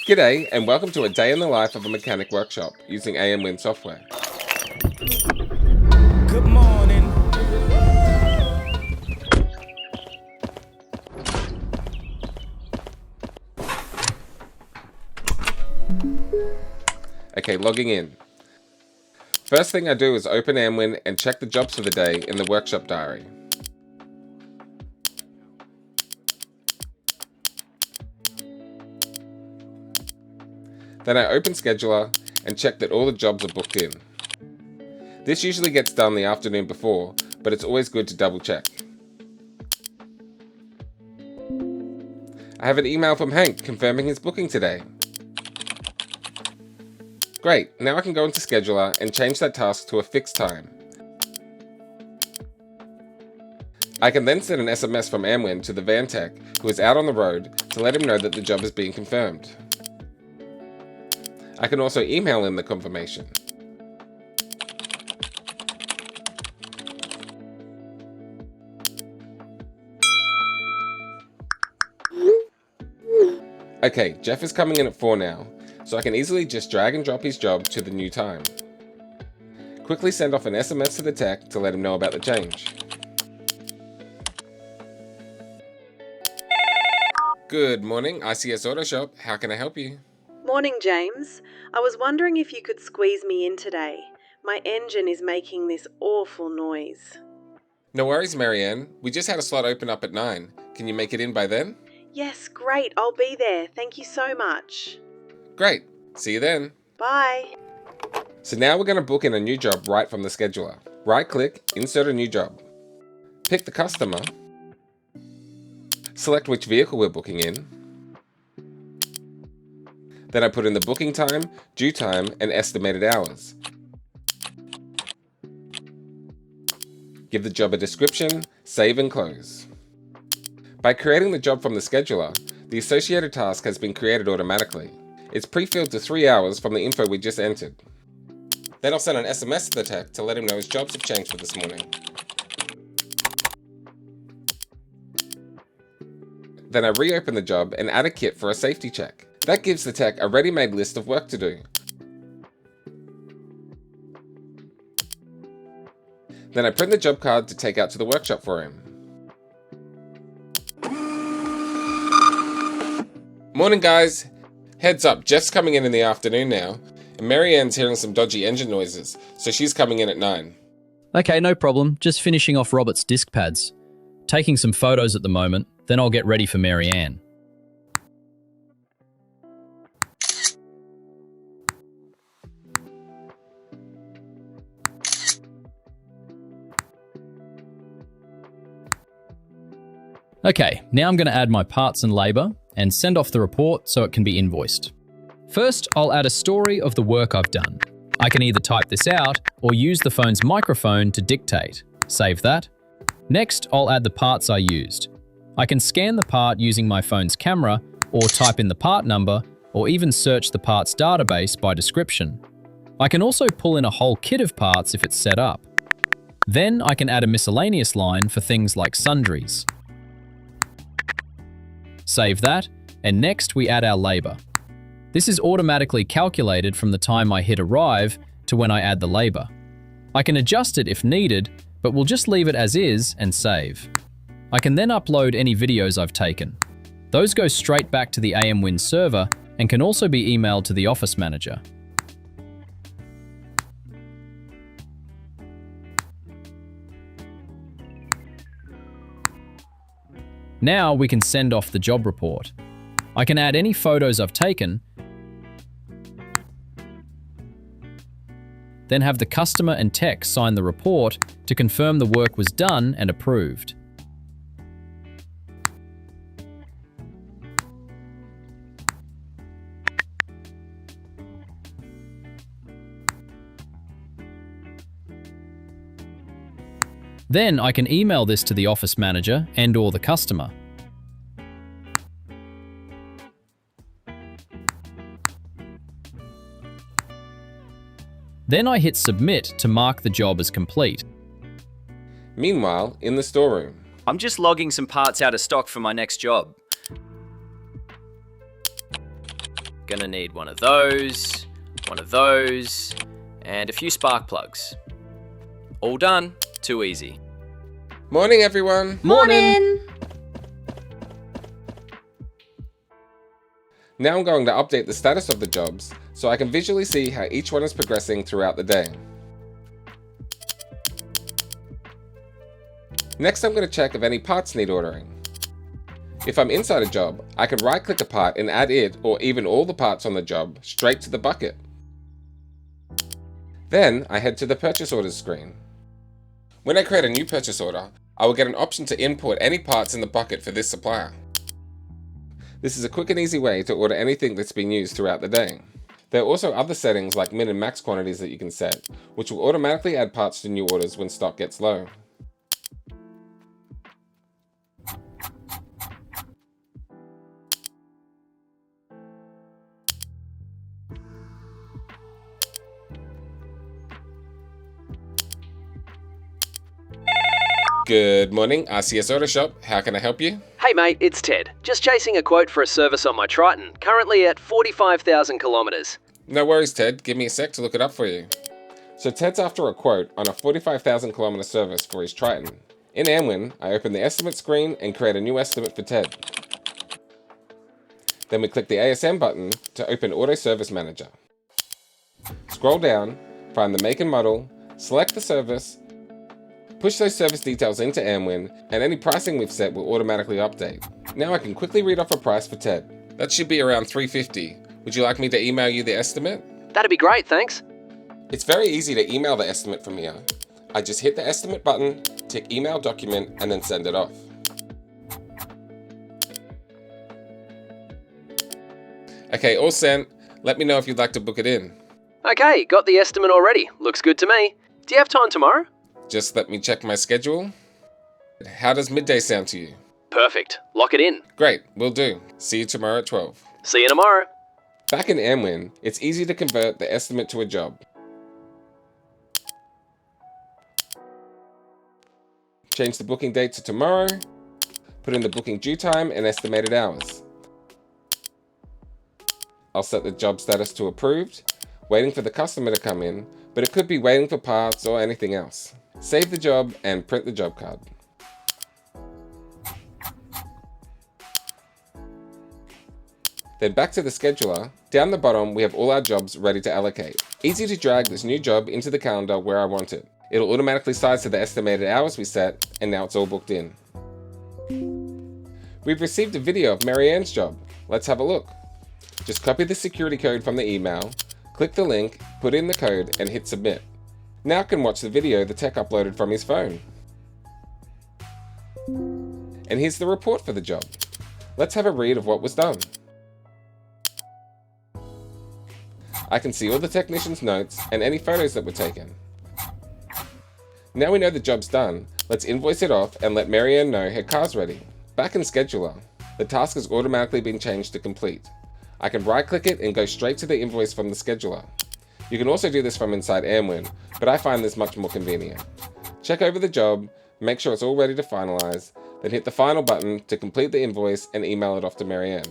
G'day and welcome to a day in the life of a mechanic workshop using AMWin software. Good morning. Okay, logging in. First thing I do is open AMWin and check the jobs for the day in the workshop diary. Then I open Scheduler and check that all the jobs are booked in. This usually gets done the afternoon before, but it's always good to double check. I have an email from Hank confirming his booking today. Great, now I can go into Scheduler and change that task to a fixed time. I can then send an SMS from AMWin to the van tech who is out on the road to let him know that the job is being confirmed. I can also email in the confirmation. Okay, Jeff is coming in at 4 now, so I can easily just drag and drop his job to the new time. Quickly send off an SMS to the tech to let him know about the change. Good morning, ICS Auto Shop. How can I help you? Morning, James. I was wondering if you could squeeze me in today. My engine is making this awful noise. No worries, Marianne. We just had a slot open up at 9. Can you make it in by then? Yes, great. I'll be there. Thank you so much. Great. See you then. Bye. So now we're going to book in a new job right from the scheduler. Right-click, insert a new job. Pick the customer. Select which vehicle we're booking in. Then I put in the booking time, due time, and estimated hours. Give the job a description, save and close. By creating the job from the scheduler, the associated task has been created automatically. It's pre-filled to 3 hours from the info we just entered. Then I'll send an SMS to the tech to let him know his jobs have changed for this morning. Then I reopen the job and add a kit for a safety check. That gives the tech a ready-made list of work to do. Then I print the job card to take out to the workshop for him. Morning guys! Heads up, Jeff's coming in the afternoon now, and Marianne's hearing some dodgy engine noises, so she's coming in at 9. Okay, no problem. Just finishing off Robert's disc pads. Taking some photos at the moment, then I'll get ready for Marianne. Okay, now I'm going to add my parts and labour and send off the report so it can be invoiced. First, I'll add a story of the work I've done. I can either type this out or use the phone's microphone to dictate. Save that. Next, I'll add the parts I used. I can scan the part using my phone's camera or type in the part number or even search the parts database by description. I can also pull in a whole kit of parts if it's set up. Then I can add a miscellaneous line for things like sundries. Save that, and next we add our labour. This is automatically calculated from the time I hit arrive to when I add the labour. I can adjust it if needed, but we'll just leave it as is and save. I can then upload any videos I've taken. Those go straight back to the AMWin server and can also be emailed to the office manager. Now we can send off the job report. I can add any photos I've taken, then have the customer and tech sign the report to confirm the work was done and approved. Then I can email this to the office manager and/or the customer. Then I hit submit to mark the job as complete. Meanwhile, in the storeroom. I'm just logging some parts out of stock for my next job. Gonna need one of those, and a few spark plugs. All done. Too easy. Morning, everyone. Morning! Now I'm going to update the status of the jobs so I can visually see how each one is progressing throughout the day. Next, I'm going to check if any parts need ordering. If I'm inside a job, I can right-click a part and add it or even all the parts on the job straight to the bucket. Then I head to the purchase orders screen. When I create a new purchase order, I will get an option to import any parts in the bucket for this supplier. This is a quick and easy way to order anything that's been used throughout the day. There are also other settings like min and max quantities that you can set, which will automatically add parts to new orders when stock gets low. Good morning, RCS Auto Shop. How can I help you? Hey mate, it's Ted. Just chasing a quote for a service on my Triton, currently at 45,000 kilometres. No worries, Ted. Give me a sec to look it up for you. So Ted's after a quote on a 45,000 kilometre service for his Triton. In Amwin, I open the estimate screen and create a new estimate for Ted. Then we click the ASM button to open Auto Service Manager. Scroll down, find the make and model, select the service, push those service details into Amwin, and any pricing we've set will automatically update. Now I can quickly read off a price for Ted. That should be around $350. Would you like me to email you the estimate? That'd be great, thanks. It's very easy to email the estimate from here. I just hit the estimate button, tick email document, and then send it off. Okay, all sent. Let me know if you'd like to book it in. Okay, got the estimate already. Looks good to me. Do you have time tomorrow? Just let me check my schedule. How does midday sound to you? Perfect. Lock it in. Great, will do. See you tomorrow at 12. See you tomorrow. Back in Amwin, it's easy to convert the estimate to a job. Change the booking date to tomorrow. Put in the booking due time and estimated hours. I'll set the job status to approved, waiting for the customer to come in, but it could be waiting for parts or anything else. Save the job and print the job card. Then back to the scheduler. Down the bottom, we have all our jobs ready to allocate. Easy to drag this new job into the calendar where I want it. It'll automatically size to the estimated hours we set, and now it's all booked in. We've received a video of Marianne's job. Let's have a look. Just copy the security code from the email, click the link, put in the code, and hit submit. Now I can watch the video the tech uploaded from his phone. And here's the report for the job. Let's have a read of what was done. I can see all the technician's notes and any photos that were taken. Now we know the job's done, let's invoice it off and let Marianne know her car's ready. Back in Scheduler, the task has automatically been changed to complete. I can right-click it and go straight to the invoice from the scheduler. You can also do this from inside Amwin, but I find this much more convenient. Check over the job, make sure it's all ready to finalize, then hit the final button to complete the invoice and email it off to Marianne.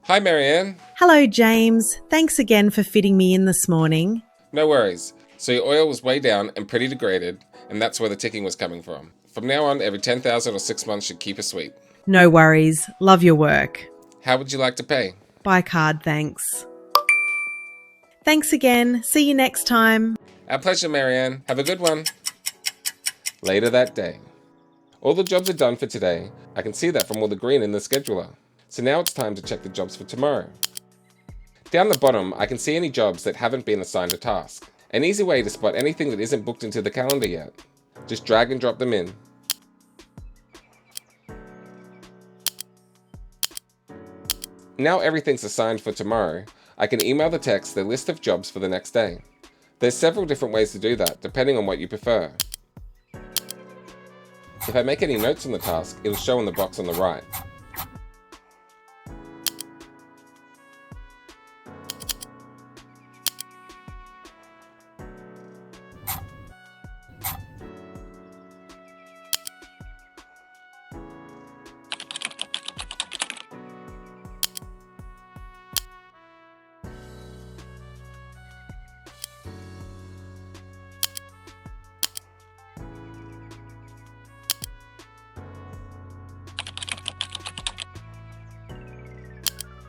Hi Marianne. Hello, James. Thanks again for fitting me in this morning. No worries. So your oil was way down and pretty degraded, and that's where the ticking was coming from. From now on, every 10,000 or 6 months should keep us sweet. No worries. Love your work. How would you like to pay? By card, thanks. Thanks again. See you next time. Our pleasure, Marianne. Have a good one. Later that day. All the jobs are done for today. I can see that from all the green in the scheduler. So now it's time to check the jobs for tomorrow. Down the bottom, I can see any jobs that haven't been assigned a task. An easy way to spot anything that isn't booked into the calendar yet. Just drag and drop them in. Now everything's assigned for tomorrow, I can email the text the list of jobs for the next day. There's several different ways to do that, depending on what you prefer. If I make any notes on the task, it'll show in the box on the right.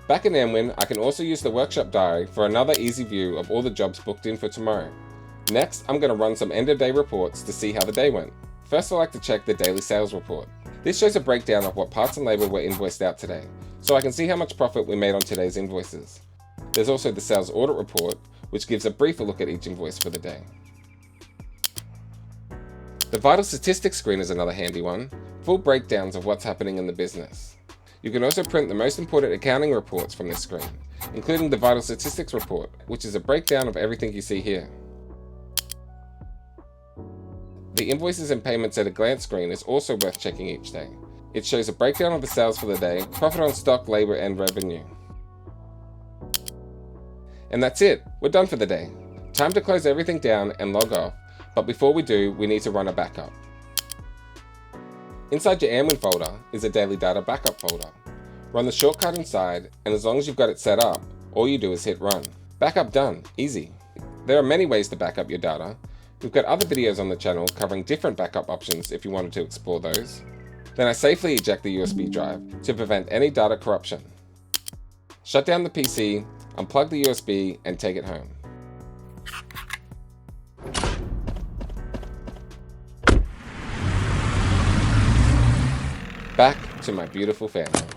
Back in Amwin, I can also use the workshop diary for another easy view of all the jobs booked in for tomorrow. Next, I'm going to run some end-of-day reports to see how the day went. First, I like to check the daily sales report. This shows a breakdown of what parts and labor were invoiced out today, so I can see how much profit we made on today's invoices. There's also the sales audit report, which gives a briefer look at each invoice for the day. The vital statistics screen is another handy one, full breakdowns of what's happening in the business. You can also print the most important accounting reports from this screen, including the Vital Statistics report, which is a breakdown of everything you see here. The Invoices and Payments at a Glance screen is also worth checking each day. It shows a breakdown of the sales for the day, profit on stock, labor, and revenue. And that's it, we're done for the day. Time to close everything down and log off, but before we do, we need to run a backup. Inside your Amwin folder is a daily data backup folder. Run the shortcut inside, and as long as you've got it set up, all you do is hit run. Backup done, easy. There are many ways to backup your data. We've got other videos on the channel covering different backup options if you wanted to explore those. Then I safely eject the USB drive to prevent any data corruption. Shut down the PC, unplug the USB, and take it home. Back to my beautiful family.